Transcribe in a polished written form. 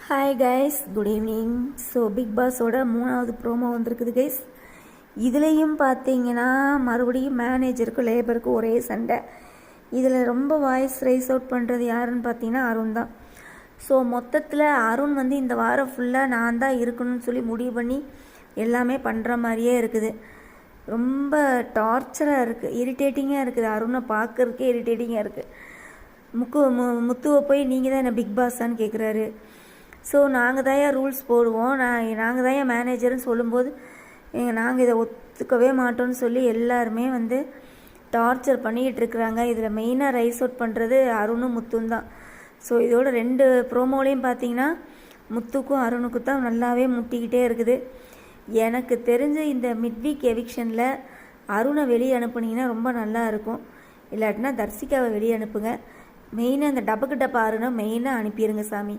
Hi guys, good evening. So big பாஸோட 3வது promo வந்திருக்குது கைஸ். இதுலேயும் பார்த்தீங்கன்னா மறுபடியும் மேனேஜருக்கும் லேபருக்கும் ஒரே சண்டை. இதில் ரொம்ப வாய்ஸ் ரைஸ் அவுட் பண்ணுறது யாருன்னு பார்த்தீங்கன்னா அருண் தான். ஸோ மொத்தத்தில் அருண் இந்த வாரம் ஃபுல்லாக நான் தான் இருக்கணும்னு சொல்லி முடிவு பண்ணி எல்லாமே பண்ணுற மாதிரியே இருக்குது. ரொம்ப டார்ச்சராக இருக்குது, இரிட்டேட்டிங்காக இருக்குது. அருணை பார்க்குறதுக்கே இரிட்டேட்டிங்காக இருக்குது. முத்துவை போய் நீங்கள் தான் என்ன பிக் பாஸான்னு கேட்குறாரு. ஸோ நாங்கள் தான் ரூல்ஸ் போடுவோம், நாங்கள் தான் மேனேஜர்னு சொல்லும்போது நாங்கள் இதை ஒத்துக்கவே மாட்டோம்னு சொல்லி எல்லாருமே டார்ச்சர் பண்ணிக்கிட்டு இருக்கிறாங்க. இதில் மெயினாக ரைஸ் அவுட் பண்ணுறது அருணும் முத்தும் தான். ஸோ இதோட 2 ப்ரோமோலையும் பார்த்தீங்கன்னா முத்துக்கும் அருணுக்கும் தான் நல்லாவே முட்டிக்கிட்டே இருக்குது. எனக்கு தெரிஞ்ச இந்த மிட்வீக் எவிக்ஷனில் அருணை வெளியே அனுப்புனீங்கன்னா ரொம்ப நல்லா இருக்கும். இல்லாட்டினா தர்சிகாவை வெளியே அனுப்புங்க. மெயினாக இந்த டபக்கு டப்பா அருணை மெயினாக அனுப்பிடுங்க சாமி.